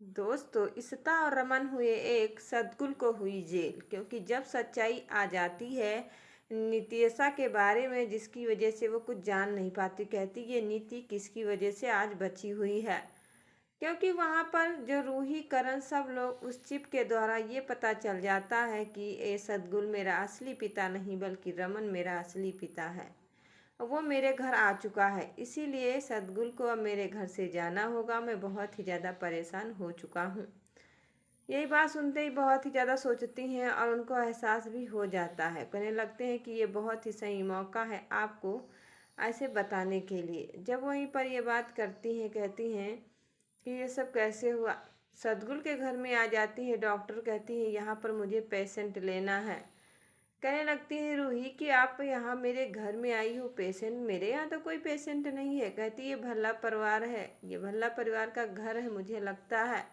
दोस्तों, इशिता और रमन हुए एक, सदगुल को हुई जेल। क्योंकि जब सच्चाई आ जाती है नित्यशा के बारे में, जिसकी वजह से वो कुछ जान नहीं पाती, कहती ये नीति किसकी वजह से आज बची हुई है। क्योंकि वहाँ पर जो रूही, करण, सब लोग उस चिप के द्वारा ये पता चल जाता है कि ये सदगुल मेरा असली पिता नहीं बल्कि रमन मेरा असली पिता है। वो मेरे घर आ चुका है, इसीलिए सदगुल को अब मेरे घर से जाना होगा। मैं बहुत ही ज़्यादा परेशान हो चुका हूँ। यही बात सुनते ही बहुत ही ज़्यादा सोचती हैं और उनको एहसास भी हो जाता है। कहने लगते हैं कि ये बहुत ही सही मौका है आपको ऐसे बताने के लिए। जब वहीं पर ये बात करती हैं, कहती हैं कि ये सब कैसे हुआ। सदगुल के घर में आ जाती है डॉक्टर, कहती है यहाँ पर मुझे पेशेंट लेना है। कहने लगती है रूही कि आप यहाँ मेरे घर में आई हो, पेशेंट? मेरे यहाँ तो कोई पेशेंट नहीं है। कहती ये भल्ला परिवार है, ये भल्ला परिवार का घर है मुझे लगता है।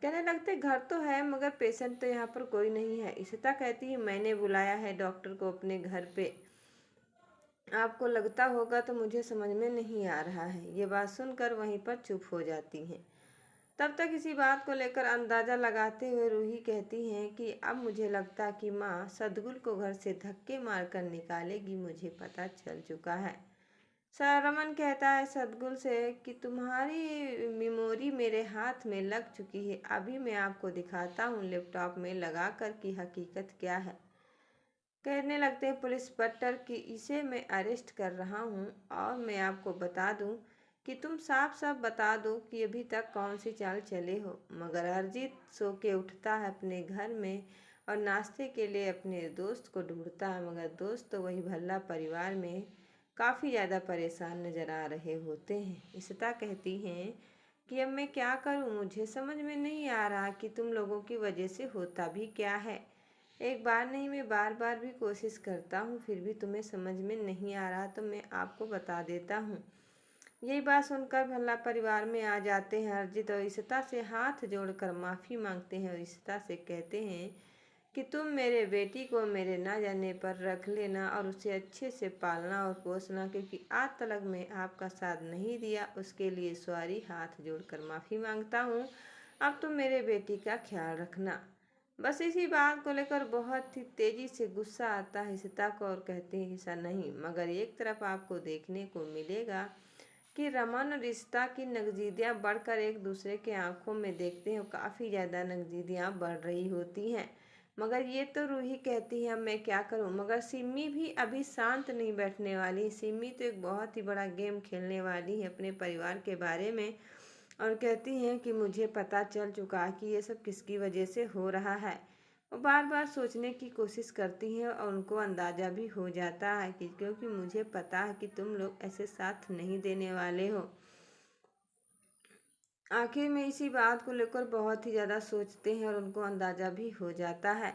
कहने लगते घर तो है मगर पेशेंट तो यहाँ पर कोई नहीं है। इशिता कहती है मैंने बुलाया है डॉक्टर को अपने घर पे, आपको लगता होगा तो मुझे समझ में नहीं आ रहा है। ये बात सुनकर वहीं पर चुप हो जाती हैं। तब तक इसी बात को लेकर अंदाज़ा लगाते हुए रूही कहती हैं कि अब मुझे लगता कि माँ सदगुल को घर से धक्के मारकर निकालेगी, मुझे पता चल चुका है। रमन कहता है सदगुल से कि तुम्हारी मेमोरी मेरे हाथ में लग चुकी है, अभी मैं आपको दिखाता हूँ लैपटॉप में लगा कर कि हकीकत क्या है। कहने लगते हैं पुलिस इंस्पेक्टर कि इसे मैं अरेस्ट कर रहा हूँ और मैं आपको बता दूँ कि तुम साफ साफ बता दो कि अभी तक कौन सी चाल चले हो। मगर अरिजीत सो के उठता है अपने घर में और नाश्ते के लिए अपने दोस्त को ढूंढता है, मगर दोस्त तो वही भल्ला परिवार में काफ़ी ज़्यादा परेशान नज़र आ रहे होते हैं। इशिता कहती हैं कि अब मैं क्या करूं, मुझे समझ में नहीं आ रहा कि तुम लोगों की वजह से होता भी क्या है। एक बार नहीं मैं बार बार भी कोशिश करता हूँ, फिर भी तुम्हें समझ में नहीं आ रहा तो मैं आपको बता देता हूँ। यही बात सुनकर भल्ला परिवार में आ जाते हैं अरिजीत और इशिता से हाथ जोड़कर माफ़ी मांगते हैं और इशिता से कहते हैं कि तुम मेरे बेटी को मेरे ना जाने पर रख लेना और उसे अच्छे से पालना और पोसना, क्योंकि आज तक मैं आपका साथ नहीं दिया, उसके लिए सॉरी, हाथ जोड़कर माफ़ी मांगता हूँ। अब तुम मेरे बेटी का ख्याल रखना। बस इसी बात को लेकर बहुत ही तेजी से गुस्सा आता है इशिता को और कहते हैं ऐसा नहीं, मगर एक तरफ आपको देखने को मिलेगा कि रमन और इशिता की नज़दीकियाँ बढ़कर एक दूसरे के आंखों में देखते हैं और काफ़ी ज़्यादा नज़दीकियाँ बढ़ रही होती हैं। मगर ये तो रूही कहती है अब मैं क्या करूं। मगर सिमी भी अभी शांत नहीं बैठने वाली। सिमी तो एक बहुत ही बड़ा गेम खेलने वाली है अपने परिवार के बारे में और कहती हैं कि मुझे पता चल चुका है कि ये सब किसकी वजह से हो रहा है। वो बार बार सोचने की कोशिश करती हैं और उनको अंदाज़ा भी हो जाता है कि क्योंकि मुझे पता है कि तुम लोग ऐसे साथ नहीं देने वाले हो। आखिर में इसी बात को लेकर बहुत ही ज़्यादा सोचते हैं और उनको अंदाज़ा भी हो जाता है।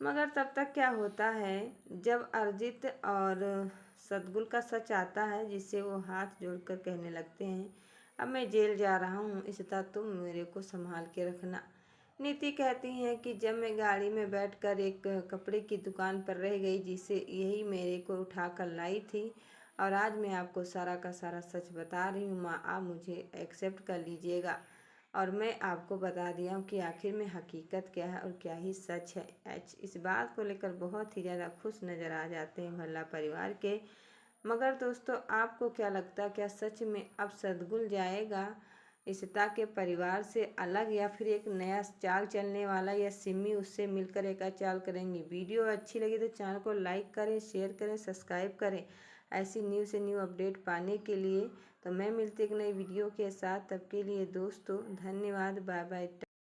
मगर तब तक क्या होता है, जब अरिजीत और सदगुल का सच आता है जिससे वो हाथ जोड़कर कहने लगते हैं अब मैं जेल जा रहा हूँ, इशिता तुम मेरे को संभाल के रखना। नीति कहती हैं कि जब मैं गाड़ी में बैठकर एक कपड़े की दुकान पर रह गई जिसे यही मेरे को उठा कर लाई थी, और आज मैं आपको सारा का सारा सच बता रही हूँ माँ, आप मुझे एक्सेप्ट कर लीजिएगा और मैं आपको बता दिया हूँ कि आखिर में हकीकत क्या है और क्या ही सच है। इस बात को लेकर बहुत ही ज़्यादा खुश नज़र आ जाते हैं भल्ला परिवार के। मगर दोस्तों, आपको क्या लगता है, क्या सच में अब सदगुल जाएगा इशिता के परिवार से अलग, या फिर एक नया चाल चलने वाला, या सिमी उससे मिलकर एक चाल करेंगी? वीडियो अच्छी लगी तो चैनल को लाइक करें, शेयर करें, सब्सक्राइब करें ऐसी न्यू से न्यू अपडेट पाने के लिए। तो मैं मिलती एक नई वीडियो के साथ, तब के लिए दोस्तों धन्यवाद, बाय बाय।